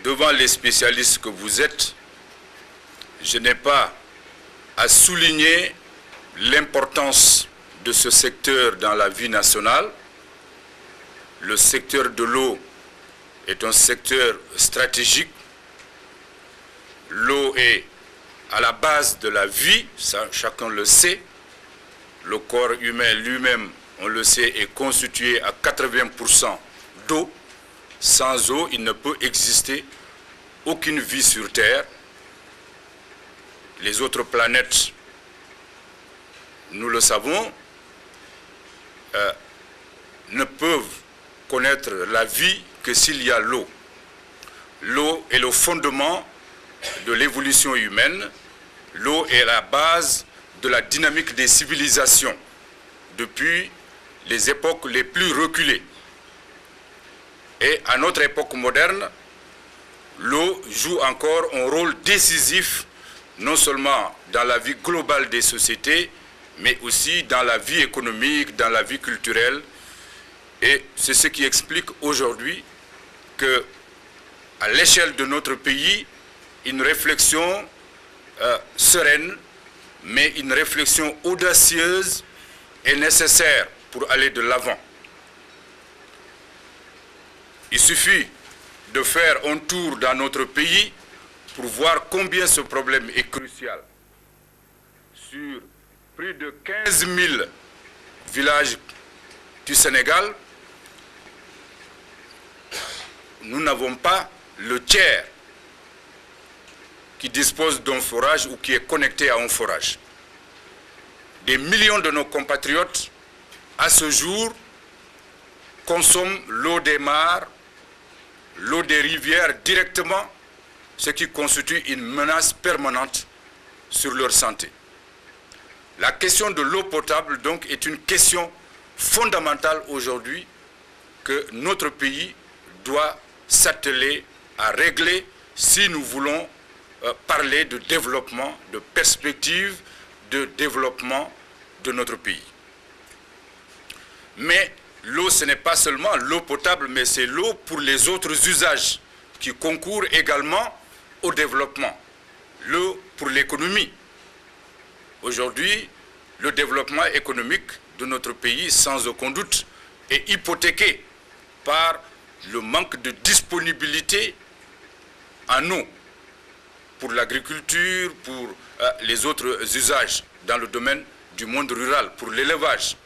devant les spécialistes que vous êtes, je n'ai pas à souligner l'importance de ce secteur dans la vie nationale. Le secteur de l'eau est un secteur stratégique. L'eau est à la base de la vie, ça, chacun le sait. Le corps humain lui-même, on le sait, est constitué à 80% d'eau. Sans eau, il ne peut exister aucune vie sur Terre. Les autres planètes, nous le savons, ne peuvent connaître la vie que s'il y a l'eau. L'eau est le fondement de l'évolution humaine. L'eau est la base de la dynamique des civilisations depuis les époques les plus reculées. Et à notre époque moderne, l'eau joue encore un rôle décisif, non seulement dans la vie globale des sociétés, mais aussi dans la vie économique, dans la vie culturelle. Et c'est ce qui explique aujourd'hui que, à l'échelle de notre pays, une réflexion sereine, mais une réflexion audacieuse est nécessaire pour aller de l'avant. Il suffit de faire un tour dans notre pays pour voir combien ce problème est crucial. Sur plus de 15 000 villages du Sénégal, nous n'avons pas le tiers qui dispose d'un forage ou qui est connecté à un forage. Des millions de nos compatriotes, à ce jour, consomment l'eau des mares, l'eau des rivières directement, ce qui constitue une menace permanente sur leur santé. La question de l'eau potable, donc, est une question fondamentale aujourd'hui que notre pays doit s'atteler à régler si nous voulons parler de développement, de perspectives de développement de notre pays. Mais l'eau, ce n'est pas seulement l'eau potable, mais c'est l'eau pour les autres usages qui concourent également au développement. L'eau pour l'économie. Aujourd'hui, le développement économique de notre pays, sans aucun doute, est hypothéqué par le manque de disponibilité en eau pour l'agriculture, pour les autres usages dans le domaine du monde rural, pour l'élevage.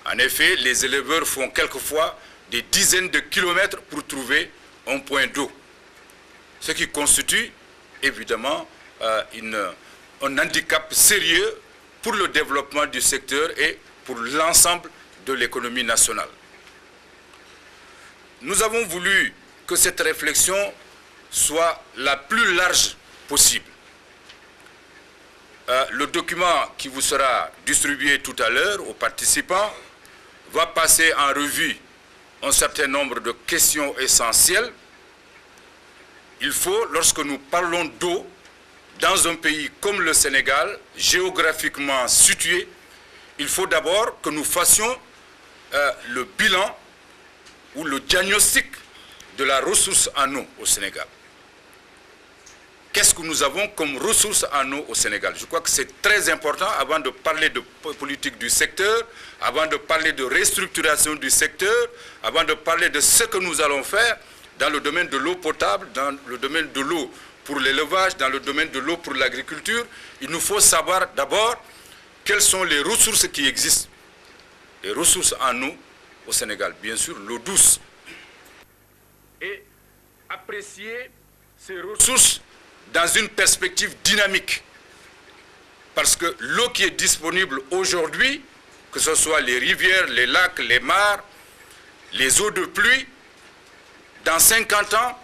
En effet, les éleveurs font quelquefois des dizaines de kilomètres pour trouver un point d'eau, ce qui constitue évidemment un handicap sérieux pour le développement du secteur et pour l'ensemble de l'économie nationale. Nous avons voulu que cette réflexion soit la plus large possible. Le document qui vous sera distribué tout à l'heure aux participants va passer en revue un certain nombre de questions essentielles. Il faut, lorsque nous parlons d'eau, dans un pays comme le Sénégal, géographiquement situé, il faut d'abord que nous fassions le bilan ou le diagnostic de la ressource en eau au Sénégal. Qu'est-ce que nous avons comme ressources en eau au Sénégal? Je crois que c'est très important avant de parler de politique du secteur, avant de parler de restructuration du secteur, avant de parler de ce que nous allons faire dans le domaine de l'eau potable, dans le domaine de l'eau pour l'élevage, dans le domaine de l'eau pour l'agriculture. Il nous faut savoir d'abord quelles sont les ressources qui existent. Les ressources en eau au Sénégal, bien sûr, l'eau douce. Et apprécier ces ressources dans une perspective dynamique. Parce que l'eau qui est disponible aujourd'hui, que ce soit les rivières, les lacs, les mares, les eaux de pluie, dans 50 ans,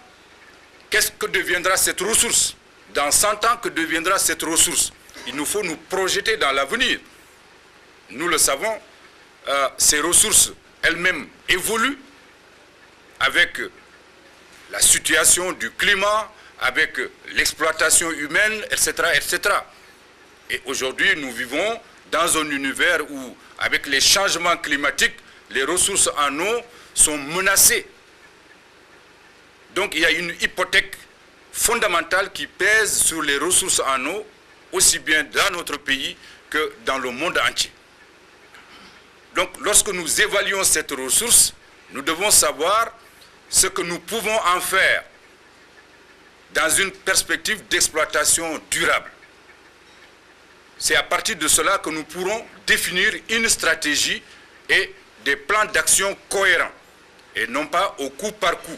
qu'est-ce que deviendra cette ressource? Dans 100 ans, que deviendra cette ressource? Il nous faut nous projeter dans l'avenir. Nous le savons, ces ressources elles-mêmes évoluent avec la situation du climat, avec l'exploitation humaine, etc., etc. Et aujourd'hui, nous vivons dans un univers où, avec les changements climatiques, les ressources en eau sont menacées. Donc il y a une hypothèque fondamentale qui pèse sur les ressources en eau, aussi bien dans notre pays que dans le monde entier. Donc lorsque nous évaluons cette ressource, nous devons savoir ce que nous pouvons en faire dans une perspective d'exploitation durable. C'est à partir de cela que nous pourrons définir une stratégie et des plans d'action cohérents, et non pas au coup par coup.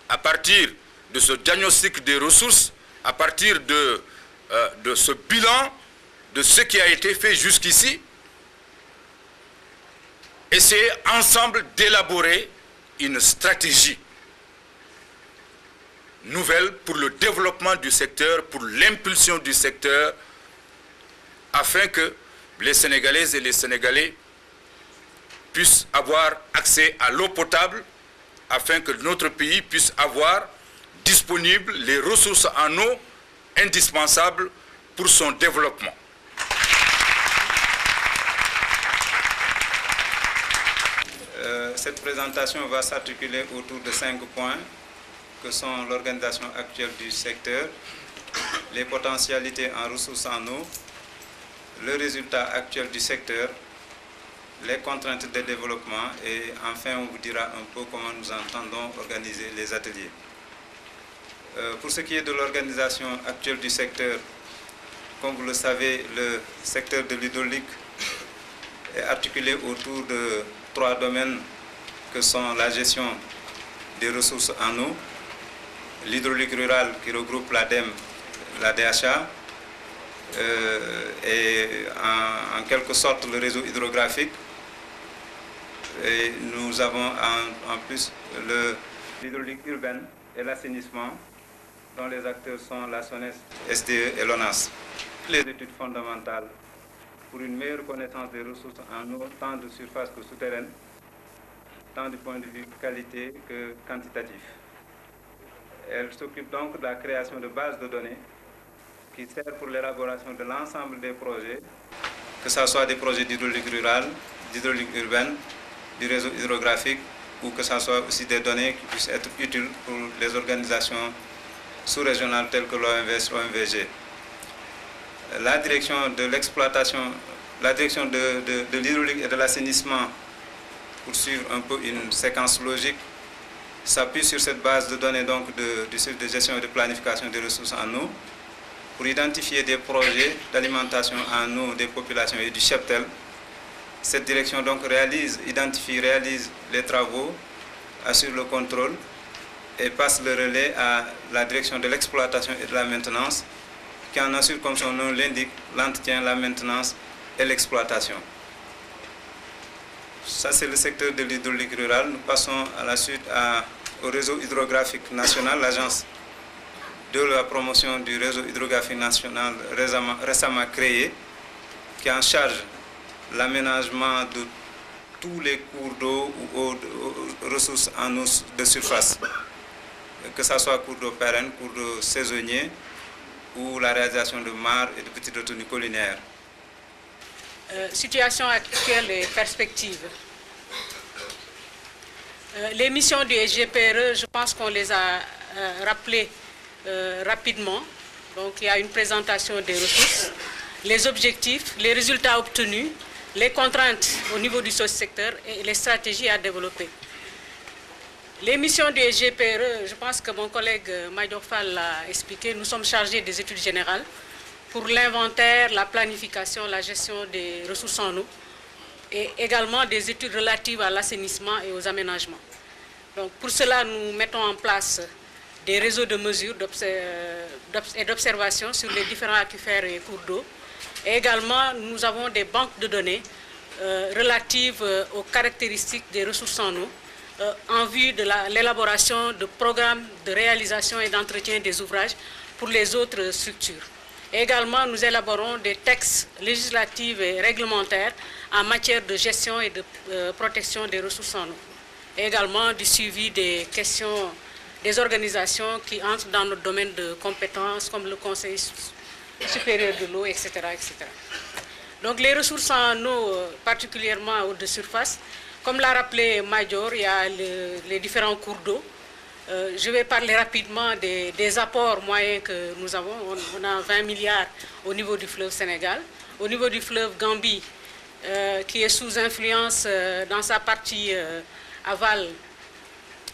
À partir de ce diagnostic des ressources, à partir de ce bilan de ce qui a été fait jusqu'ici, essayer ensemble d'élaborer une stratégie nouvelle pour le développement du secteur, pour l'impulsion du secteur, afin que les Sénégalaises et les Sénégalais puissent avoir accès à l'eau potable, afin que notre pays puisse avoir disponibles les ressources en eau indispensables pour son développement. Cette présentation va s'articuler autour de 5 points que sont l'organisation actuelle du secteur, les potentialités en ressources en eau, le résultat actuel du secteur, les contraintes de développement et enfin on vous dira un peu comment nous entendons organiser les ateliers. Pour ce qui est de l'organisation actuelle du secteur, comme vous le savez, le secteur de l'hydraulique est articulé autour de 3 domaines que sont la gestion des ressources en eau, l'hydraulique rurale qui regroupe l'ADEM, la DHA, et en quelque sorte le réseau hydrographique. Et nous avons en plus l'hydraulique urbaine et l'assainissement, dont les acteurs sont la SONES, SDE et l'ONAS. Les études fondamentales pour une meilleure connaissance des ressources en eau, tant de surface que souterraine, tant du point de vue qualité que quantitatif. Elle s'occupe donc de la création de bases de données qui servent pour l'élaboration de l'ensemble des projets, que ce soit des projets d'hydraulique rurale, d'hydraulique urbaine, du réseau hydrographique, ou que ce soit aussi des données qui puissent être utiles pour les organisations sous-régionales telles que l'OMVS, l'OMVG. La direction de l'exploitation, la direction de l'hydraulique et de l'assainissement, pour suivre un peu une séquence logique, s'appuie sur cette base de données donc du service de gestion et de planification des ressources en eau pour identifier des projets d'alimentation en eau des populations et du cheptel. Cette direction donc identifie, réalise les travaux, assure le contrôle et passe le relais à la direction de l'exploitation et de la maintenance qui en assure, comme son nom l'indique, l'entretien, la maintenance et l'exploitation. Ça, c'est le secteur de l'hydraulique rurale. Nous passons à la suite au réseau hydrographique national, l'agence de la promotion du réseau hydrographique national récemment créé, qui est en charge l'aménagement de tous les cours d'eau ou ressources en eau de surface, que ce soit cours d'eau pérenne, cours d'eau saisonnier ou la réalisation de mares et de petites retenues collinaires. Situation actuelle et perspective. Les missions du SGPRE, je pense qu'on les a rappelées rapidement. Donc il y a une présentation des ressources, les objectifs, les résultats obtenus, les contraintes au niveau du secteur et les stratégies à développer. Les missions du SGPRE, je pense que mon collègue Madior Fall l'a expliqué, nous sommes chargés des études générales pour l'inventaire, la planification, la gestion des ressources en eau et également des études relatives à l'assainissement et aux aménagements. Donc pour cela, nous mettons en place des réseaux de mesures et d'observation sur les différents aquifères et cours d'eau. Et également, nous avons des banques de données relatives aux caractéristiques des ressources en eau en vue de l'élaboration de programmes de réalisation et d'entretien des ouvrages pour les autres structures. Également, nous élaborons des textes législatifs et réglementaires en matière de gestion et de protection des ressources en eau. Et également du suivi des questions des organisations qui entrent dans notre domaine de compétences, comme le Conseil supérieur de l'eau, etc., etc. Donc les ressources en eau, particulièrement eau de surface, comme l'a rappelé Madior, il y a les différents cours d'eau. Je vais parler rapidement des apports moyens que nous avons. On a 20 milliards au niveau du fleuve Sénégal. Au niveau du fleuve Gambie, qui est sous influence dans sa partie aval,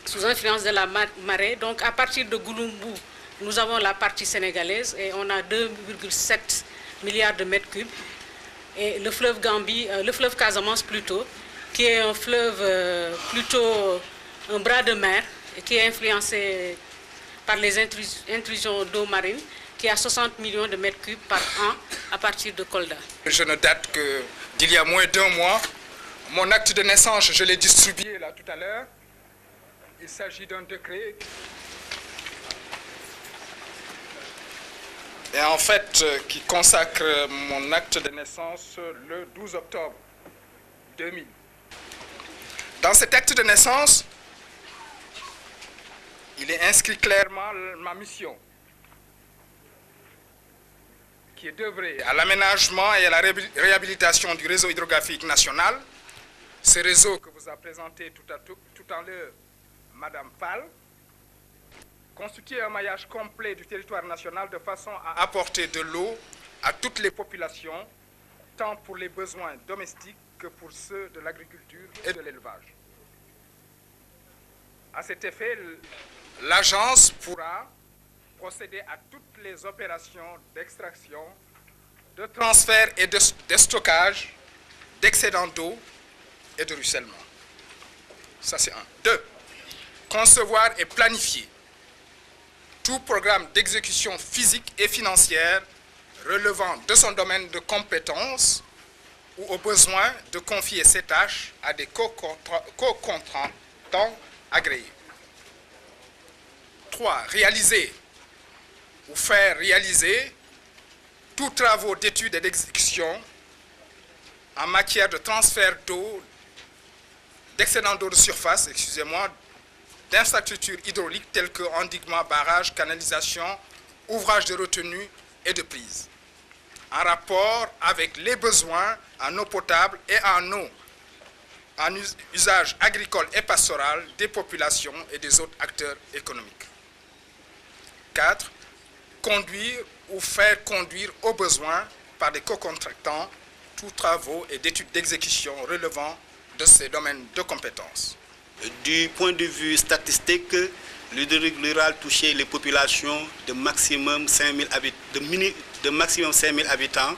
sous influence de la marée. Donc à partir de Gouloumbou, nous avons la partie sénégalaise et on a 2,7 milliards de mètres cubes. Et le fleuve Gambie, le fleuve Casamance plutôt, qui est un fleuve plutôt un bras de mer, et qui est influencé par les intrusions d'eau marine, qui a 60 millions de mètres cubes par an à partir de Kolda. Je ne date que d'il y a moins d'1 mois. Mon acte de naissance, je l'ai distribué là tout à l'heure. Il s'agit d'un décret. Et en fait, qui consacre mon acte de naissance le 12 octobre 2000. Dans cet acte de naissance, il est inscrit clairement ma mission, qui est d'œuvrer à l'aménagement et à la réhabilitation du réseau hydrographique national. Ce réseau que vous a présenté tout à l'heure Madame Fall, constitue un maillage complet du territoire national de façon à apporter de l'eau à toutes les populations, tant pour les besoins domestiques que pour ceux de l'agriculture et de l'élevage. À cet effet, l'agence pourra procéder à toutes les opérations d'extraction, de transfert et de stockage d'excédents d'eau et de ruissellement. Ça, c'est un. 2. Concevoir et planifier tout programme d'exécution physique et financière relevant de son domaine de compétence ou au besoin de confier ces tâches à des co-contractants agréés. 3. Réaliser ou faire réaliser tous travaux d'études et d'exécution en matière de transfert d'eau, d'excédent d'eau de surface, d'infrastructures hydrauliques telles que endiguement, barrage, canalisation, ouvrages de retenue et de prise, en rapport avec les besoins en eau potable et en eau en usage agricole et pastoral des populations et des autres acteurs économiques. 4. Conduire ou faire conduire au besoin par des co-contractants tous travaux et d'études d'exécution relevant de ces domaines de compétences. Du point de vue statistique, l'hydraulique rurale touchait les populations de maximum 5 000 habitants.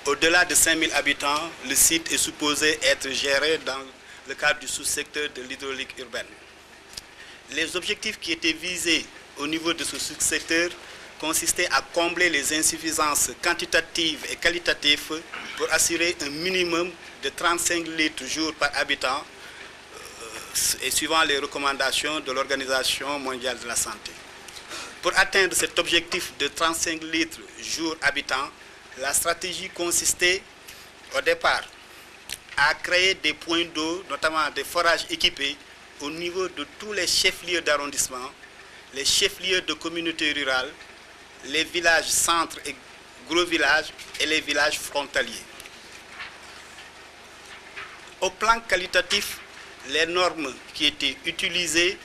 Au-delà de 5 000 habitants, le site est supposé être géré dans le cadre du sous-secteur de l'hydraulique urbaine. Les objectifs qui étaient visés au niveau de ce sous-secteur consistaient à combler les insuffisances quantitatives et qualitatives pour assurer un minimum de 35 litres jour par habitant et suivant les recommandations de l'Organisation mondiale de la santé. Pour atteindre cet objectif de 35 litres jour habitant, la stratégie consistait au départ à créer des points d'eau, notamment des forages équipés, au niveau de tous les chefs-lieux d'arrondissement, les chefs-lieux de communautés rurales, les villages centres et gros villages et les villages frontaliers. Au plan qualitatif, les normes qui étaient utilisées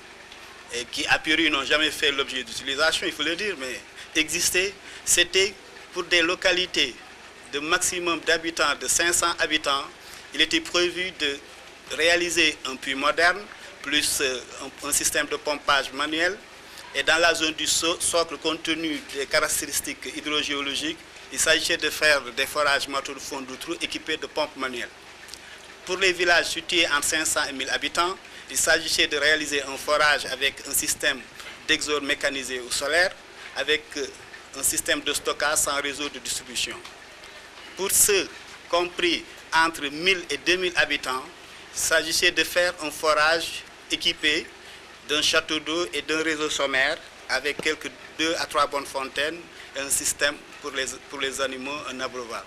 et qui a priori n'ont jamais fait l'objet d'utilisation, il faut le dire, mais existaient, c'était pour des localités de maximum d'habitants de 500 habitants, il était prévu de réaliser un puits moderne, plus un système de pompage manuel. Et dans la zone du socle, compte tenu des caractéristiques hydrogéologiques, il s'agissait de faire des forages motos de fond de trou équipés de pompes manuelles. Pour les villages situés entre 500 et 1000 habitants, il s'agissait de réaliser un forage avec un système d'exode mécanisé ou solaire, avec un système de stockage sans réseau de distribution. Pour ceux compris entre 1000 et 2000 habitants, il s'agissait de faire un forage équipé d'un château d'eau et d'un réseau sommaire avec quelques 2 à 3 bonnes fontaines et un système pour les animaux, un abreuvoir.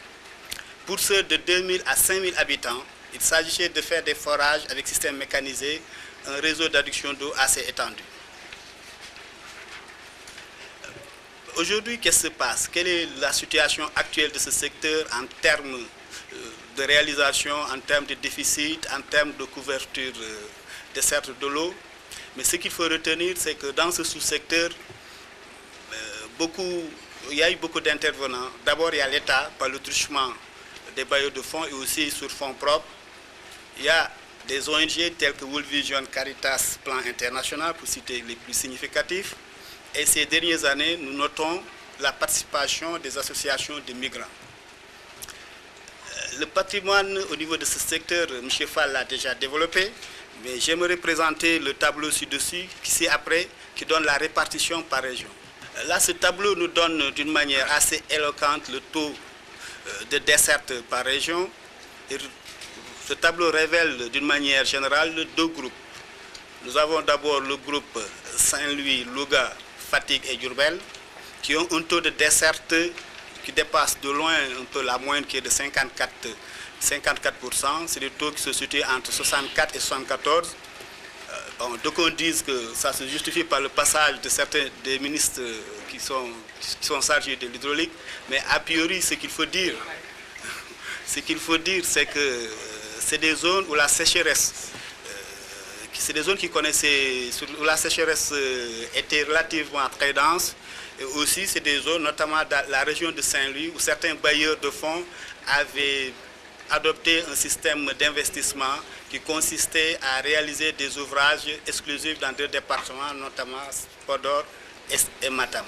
Pour ceux de 2000 à 5000 habitants, il s'agissait de faire des forages avec système mécanisé, un réseau d'adduction d'eau assez étendu. Aujourd'hui, qu'est-ce qui se passe? Quelle est la situation actuelle de ce secteur en termes de réalisation, en termes de déficit, en termes de couverture des cercles de l'eau? Mais ce qu'il faut retenir, c'est que dans ce sous-secteur, il y a eu beaucoup d'intervenants. D'abord, il y a l'État, par le truchement des bailleurs de fonds et aussi sur fonds propres. Il y a des ONG telles que World Vision, Caritas, Plan International, pour citer les plus significatifs. Et ces dernières années, nous notons la participation des associations de migrants. Le patrimoine au niveau de ce secteur, M. Fall l'a déjà développé, mais j'aimerais présenter le tableau ci-dessus, qui donne la répartition par région. Là, ce tableau nous donne d'une manière assez éloquente le taux de desserte par région. Et ce tableau révèle d'une manière générale deux groupes. Nous avons d'abord le groupe Saint-Louis, Louga, Fatick et Diourbel, qui ont un taux de desserte qui dépasse de loin un peu la moyenne qui est de 54%. C'est des taux qui se situent entre 64 et 74. Donc on dit que ça se justifie par le passage de certains des ministres qui sont chargés de l'hydraulique, mais a priori ce qu'il faut dire, c'est que c'est des zones où la sécheresse, c'est des zones où la sécheresse était relativement très dense, et aussi c'est des zones, notamment dans la région de Saint-Louis, où certains bailleurs de fonds avaient adopté un système d'investissement qui consistait à réaliser des ouvrages exclusifs dans deux départements, notamment Podor et Matam.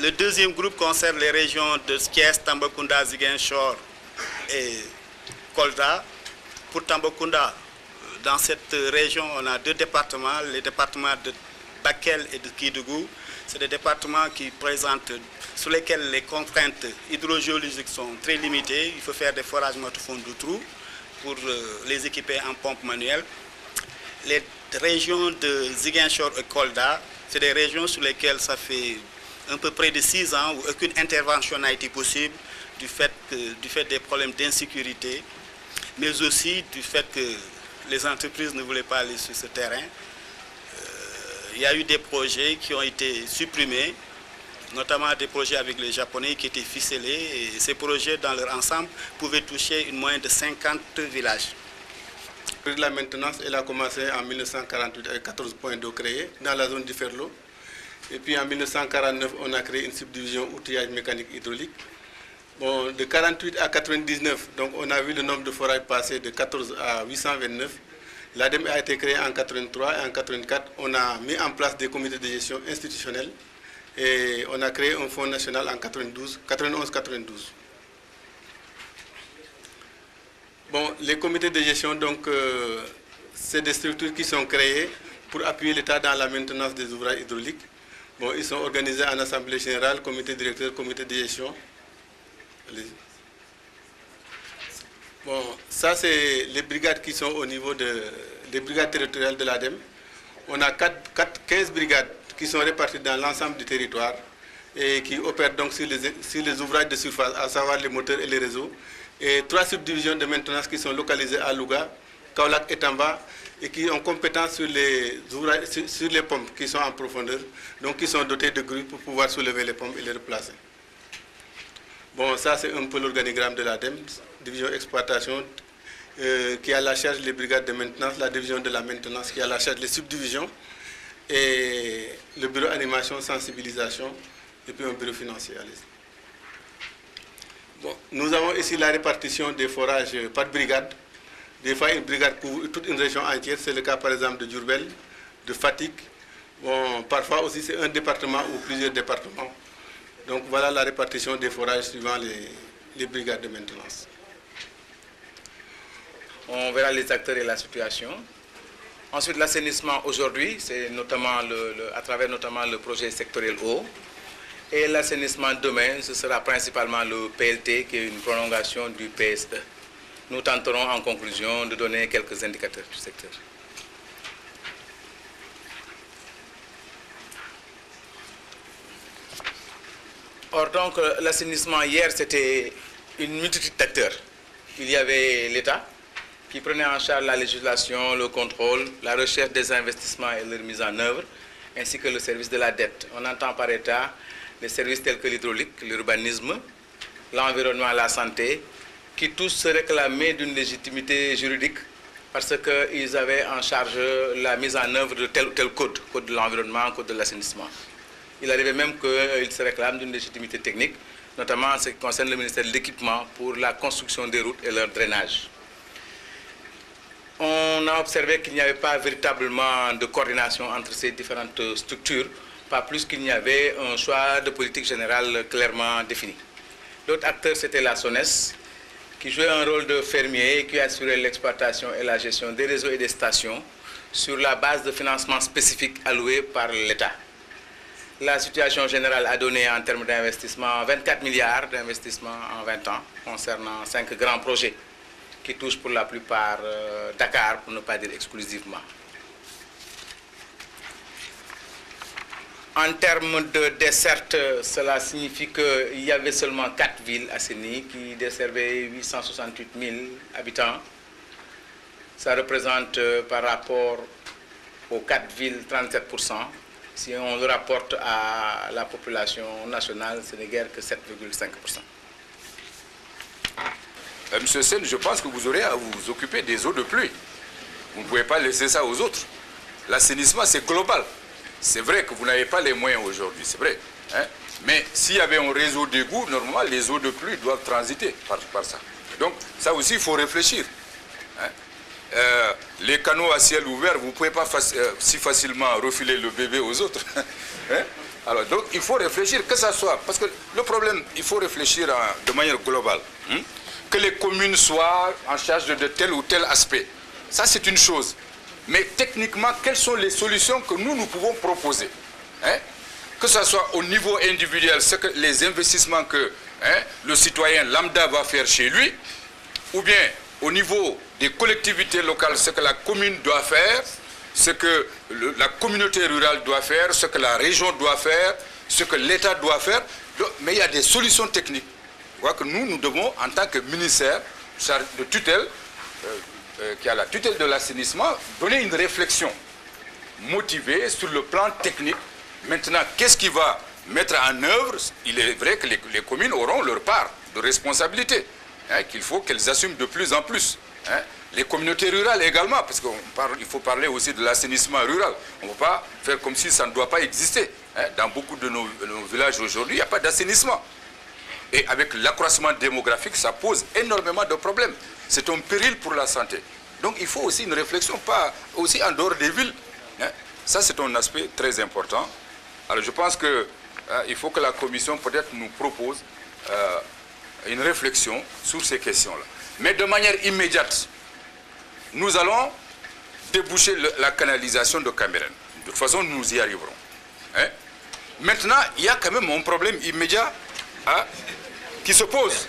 Le deuxième groupe concerne les régions de Thiès, Tambacounda, Ziguinchor et Kolda. Pour Tambacounda, dans cette région, on a deux départements, les départements de Bakel et de Kédougou. C'est des départements sur lesquels les contraintes hydrogéologiques sont très limitées. Il faut faire des forages au fond du trou pour les équiper en pompe manuelle. Les régions de Ziguinchor et Kolda, c'est des régions sur lesquelles ça fait un peu près de 6 ans où aucune intervention n'a été possible du fait des problèmes d'insécurité, mais aussi du fait que les entreprises ne voulaient pas aller sur ce terrain. Il y a eu des projets qui ont été supprimés, notamment des projets avec les Japonais qui étaient ficelés, et ces projets dans leur ensemble pouvaient toucher une moyenne de 50 villages. La maintenance, elle a commencé en 1948 avec 14 points d'eau créés dans la zone du Ferlo. Et puis en 1949, on a créé une subdivision outillage mécanique hydraulique. Bon, de 48 à 99, donc on a vu le nombre de forages passer de 14 à 829. L'ADEME a été créée en 83 et en 84, on a mis en place des comités de gestion institutionnels et on a créé un fonds national en 91-92. Bon, les comités de gestion, donc, c'est des structures qui sont créées pour appuyer l'État dans la maintenance des ouvrages hydrauliques. Bon, ils sont organisés en assemblée générale, comité directeur, comité de gestion. Bon, ça c'est les brigades qui sont au niveau des brigades territoriales de l'ADEME. On a 15 brigades qui sont réparties dans l'ensemble du territoire et qui opèrent donc sur les ouvrages de surface, à savoir les moteurs et les réseaux. Et 3 subdivisions de maintenance qui sont localisées à Louga, Kaolack et Tamba, et qui ont compétence sur les pompes qui sont en profondeur, donc qui sont dotées de grues pour pouvoir soulever les pompes et les replacer. Bon, ça c'est un peu l'organigramme de l'ADEME, division exploitation, qui a la charge les brigades de maintenance, la division de la maintenance qui a la charge les subdivisions, et le bureau animation, sensibilisation, et puis un bureau financier. Bon, nous avons ici la répartition des forages par brigade. Des fois, une brigade couvre toute une région entière. C'est le cas, par exemple, de Diourbel, de Fatick. Bon, parfois aussi, c'est un département ou plusieurs départements. Donc, voilà la répartition des forages suivant les brigades de maintenance. On verra les acteurs et la situation. Ensuite, l'assainissement aujourd'hui, c'est notamment à travers notamment le projet sectoriel eau. Et l'assainissement demain, ce sera principalement le PLT, qui est une prolongation du PSE. Nous tenterons en conclusion de donner quelques indicateurs du secteur. Or donc, l'assainissement hier, c'était une multitude d'acteurs. Il y avait l'État qui prenait en charge la législation, le contrôle, la recherche des investissements et leur mise en œuvre, ainsi que le service de la dette. On entend par État les services tels que l'hydraulique, l'urbanisme, l'environnement et la santé, qui tous se réclamaient d'une légitimité juridique parce qu'ils avaient en charge la mise en œuvre de tel ou tel code de l'environnement, code de l'assainissement. Il arrivait même qu'ils se réclament d'une légitimité technique, notamment en ce qui concerne le ministère de l'équipement pour la construction des routes et leur drainage. On a observé qu'il n'y avait pas véritablement de coordination entre ces différentes structures, pas plus qu'il n'y avait un choix de politique générale clairement défini. L'autre acteur, c'était la SONES, qui jouait un rôle de fermier et qui assurait l'exploitation et la gestion des réseaux et des stations sur la base de financement spécifique alloué par l'État. La situation générale a donné en termes d'investissement 24 milliards d'investissements en 20 ans concernant 5 grands projets qui touchent pour la plupart Dakar, pour ne pas dire exclusivement. En termes de desserte, cela signifie qu'il y avait seulement 4 villes assainies qui desservaient 868 000 habitants. Ça représente par rapport aux 4 villes 37%. Si on le rapporte à la population nationale, ce n'est guère que 7,5%. Monsieur Sen, je pense que vous aurez à vous occuper des eaux de pluie. Vous ne pouvez pas laisser ça aux autres. L'assainissement, c'est global. C'est vrai que vous n'avez pas les moyens aujourd'hui, c'est vrai. Hein? Mais s'il y avait un réseau d'égouts, normalement, les eaux de pluie doivent transiter par ça. Donc, ça aussi, il faut réfléchir. Hein? Les canaux à ciel ouvert, vous ne pouvez pas si facilement refiler le bébé aux autres. Hein? Alors, donc, il faut réfléchir, que ça soit... Parce que le problème, il faut réfléchir de manière globale. Hein? Que les communes soient en charge de tel ou tel aspect. Ça, c'est une chose. Mais techniquement, quelles sont les solutions que nous pouvons proposer, hein? Que ce soit au niveau individuel, les investissements que le citoyen lambda va faire chez lui, ou bien au niveau des collectivités locales, ce que la commune doit faire, ce que la communauté rurale doit faire, ce que la région doit faire, ce que l'État doit faire. Mais il y a des solutions techniques. Je crois que nous devons, en tant que ministère de tutelle, qui a la tutelle de l'assainissement, donner une réflexion motivée sur le plan technique. Maintenant, qu'est-ce qui va mettre en œuvre? Il est vrai que les communes auront leur part de responsabilité, hein, qu'il faut qu'elles assument de plus en plus. Hein. Les communautés rurales également, parce qu'il faut parler aussi de l'assainissement rural. On ne peut pas faire comme si ça ne doit pas exister. Hein. Dans beaucoup de nos villages aujourd'hui, il n'y a pas d'assainissement. Et avec l'accroissement démographique, ça pose énormément de problèmes. C'est un péril pour la santé. Donc il faut aussi une réflexion, pas aussi en dehors des villes. Hein. Ça, c'est un aspect très important. Alors je pense qu'il faut que la Commission peut-être nous propose une réflexion sur ces questions-là. Mais de manière immédiate, nous allons déboucher la canalisation de Cambérène. De toute façon, nous y arriverons. Hein. Maintenant, il y a quand même un problème immédiat qui se pose.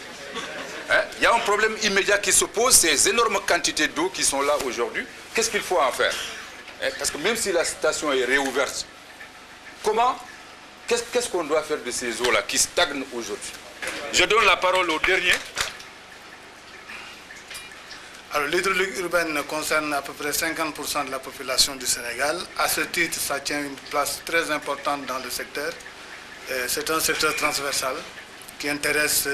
Hein? Il y a un problème immédiat qui se pose, ces énormes quantités d'eau qui sont là aujourd'hui. Qu'est-ce qu'il faut en faire? Hein? Parce que même si la station est réouverte, qu'est-ce qu'on doit faire de ces eaux-là qui stagnent aujourd'hui? Je donne la parole au dernier. Alors, l'hydraulique urbaine concerne à peu près 50% de la population du Sénégal. À ce titre, ça tient une place très importante dans le secteur. C'est un secteur transversal qui intéresse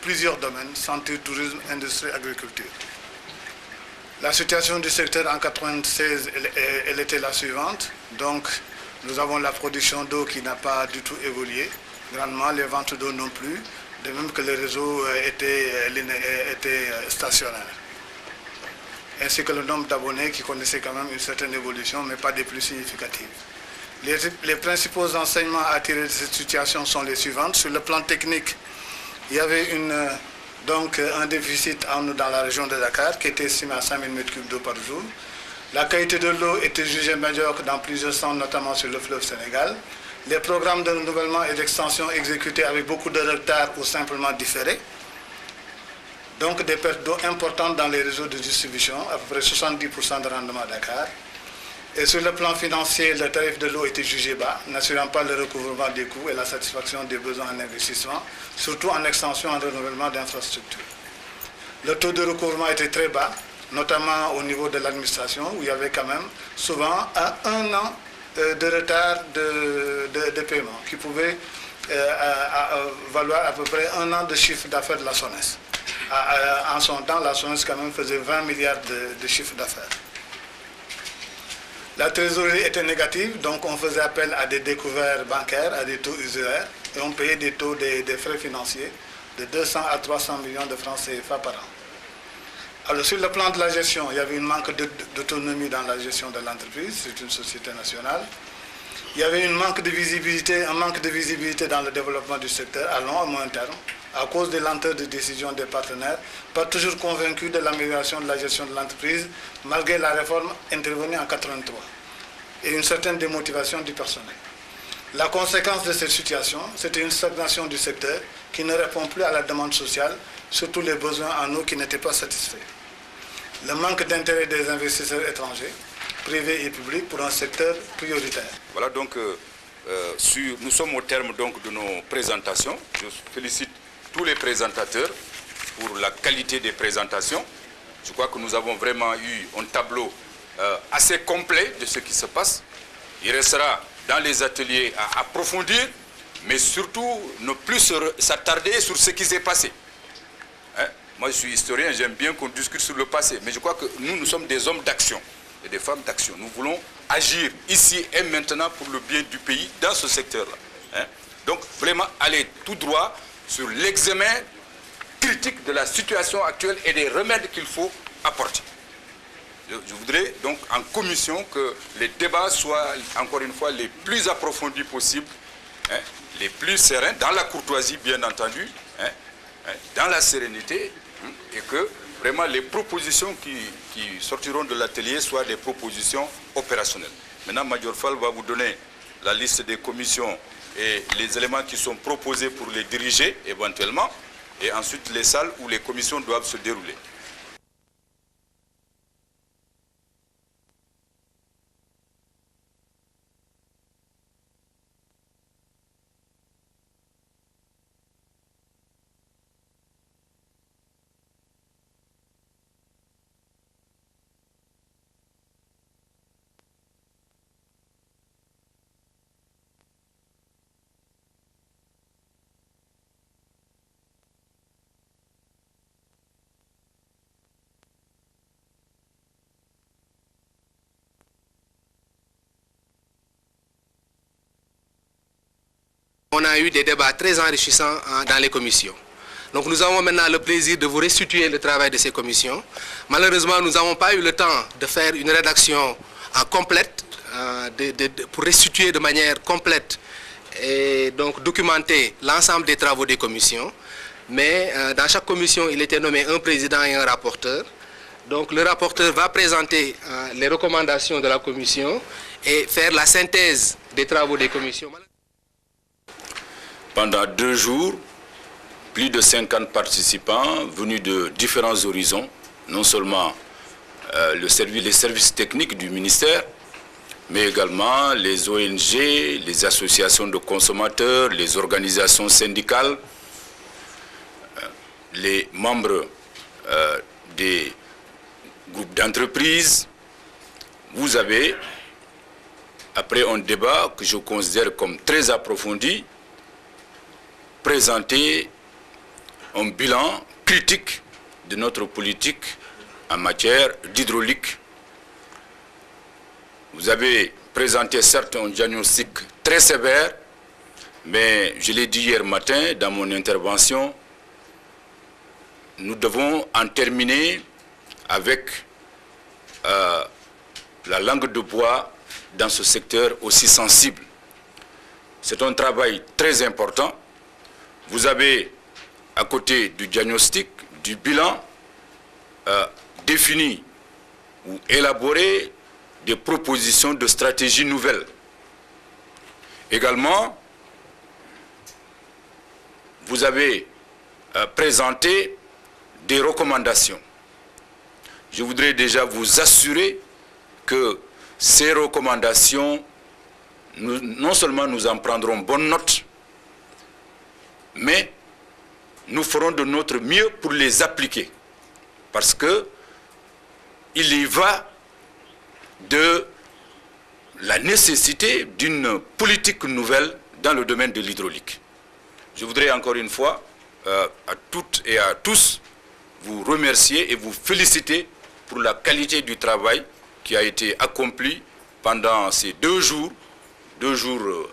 plusieurs domaines, santé, tourisme, industrie, agriculture. La situation du secteur en 1996, elle était la suivante. Donc, nous avons la production d'eau qui n'a pas du tout évolué grandement, les ventes d'eau non plus, de même que le réseau était stationnaire. Ainsi que le nombre d'abonnés qui connaissaient quand même une certaine évolution, mais pas des plus significatives. Les principaux enseignements à tirer de cette situation sont les suivants. Sur le plan technique, il y avait un déficit en eau dans la région de Dakar qui était estimé à 5 000 m3 d'eau par jour. La qualité de l'eau était jugée médiocre dans plusieurs centres, notamment sur le fleuve Sénégal. Les programmes de renouvellement et d'extension exécutés avec beaucoup de retard ou simplement différés. Donc des pertes d'eau importantes dans les réseaux de distribution, à peu près 70% de rendement à Dakar. Et sur le plan financier, le tarif de l'eau était jugé bas, n'assurant pas le recouvrement des coûts et la satisfaction des besoins en investissement, surtout en extension et en renouvellement d'infrastructures. Le taux de recouvrement était très bas, notamment au niveau de l'administration, où il y avait quand même souvent un an de retard de paiement, qui pouvait valoir à peu près un an de chiffre d'affaires de la SONES. En son temps, la SONES quand même faisait 20 milliards de chiffre d'affaires. La trésorerie était négative, donc on faisait appel à des découverts bancaires, à des taux usuraires, et on payait des taux des frais financiers de 200 à 300 millions de francs CFA par an. Alors sur le plan de la gestion, il y avait un manque d'autonomie dans la gestion de l'entreprise, c'est une société nationale. Il y avait un manque de visibilité dans le développement du secteur à long et moyen terme, à cause des lenteurs de décision des partenaires, pas toujours convaincus de l'amélioration de la gestion de l'entreprise, malgré la réforme intervenue en 1983, et une certaine démotivation du personnel. La conséquence de cette situation, c'était une stagnation du secteur qui ne répond plus à la demande sociale, surtout les besoins en eau qui n'étaient pas satisfaits. Le manque d'intérêt des investisseurs étrangers, privés et publics, pour un secteur prioritaire. Voilà, donc nous sommes au terme donc, de nos présentations. Je félicite tous les présentateurs pour la qualité des présentations. Je crois que nous avons vraiment eu un tableau assez complet de ce qui se passe. Il restera dans les ateliers à approfondir, mais surtout ne plus s'attarder sur ce qui s'est passé. Hein? Moi, je suis historien, j'aime bien qu'on discute sur le passé, mais je crois que nous sommes des hommes d'action et des femmes d'action. Nous voulons agir ici et maintenant pour le bien du pays dans ce secteur-là. Hein? Donc, vraiment aller tout droit sur l'examen critique de la situation actuelle et des remèdes qu'il faut apporter. Je voudrais donc en commission que les débats soient encore une fois les plus approfondis possibles, hein, les plus sereins, dans la courtoisie bien entendu, hein, dans la sérénité, hein, et que vraiment les propositions qui sortiront de l'atelier soient des propositions opérationnelles. Maintenant, Major Fall va vous donner la liste des commissions et les éléments qui sont proposés pour les diriger éventuellement, et ensuite les salles où les commissions doivent se dérouler. On a eu des débats très enrichissants dans les commissions. Donc nous avons maintenant le plaisir de vous restituer le travail de ces commissions. Malheureusement, nous n'avons pas eu le temps de faire une rédaction complète, pour restituer de manière complète et donc documenter l'ensemble des travaux des commissions. Mais dans chaque commission, il était nommé un président et un rapporteur. Donc le rapporteur va présenter les recommandations de la commission et faire la synthèse des travaux des commissions. Pendant 2 jours, plus de 50 participants venus de différents horizons, non seulement les services techniques du ministère, mais également les ONG, les associations de consommateurs, les organisations syndicales, les membres des groupes d'entreprises. Vous avez, après un débat que je considère comme très approfondi, présenter un bilan critique de notre politique en matière d'hydraulique. Vous avez présenté certes un diagnostic très sévère, mais je l'ai dit hier matin dans mon intervention, nous devons en terminer avec la langue de bois dans ce secteur aussi sensible. C'est un travail très important. Vous avez, à côté du diagnostic, du bilan, défini ou élaboré des propositions de stratégies nouvelles. Également, vous avez présenté des recommandations. Je voudrais déjà vous assurer que ces recommandations, non seulement nous en prendrons bonne note, mais nous ferons de notre mieux pour les appliquer. Parce que il y va de la nécessité d'une politique nouvelle dans le domaine de l'hydraulique. Je voudrais encore une fois, à toutes et à tous, vous remercier et vous féliciter pour la qualité du travail qui a été accompli pendant ces 2 jours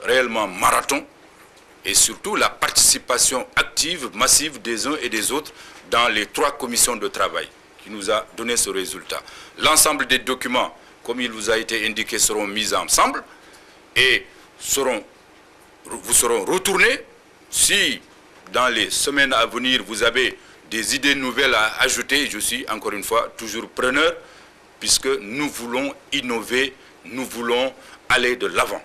réellement marathon, et surtout la participation active, massive des uns et des autres dans les 3 commissions de travail qui nous a donné ce résultat. L'ensemble des documents, comme il vous a été indiqué, seront mis ensemble et vous seront retournés. Si dans les semaines à venir vous avez des idées nouvelles à ajouter, je suis encore une fois toujours preneur, puisque nous voulons innover, nous voulons aller de l'avant.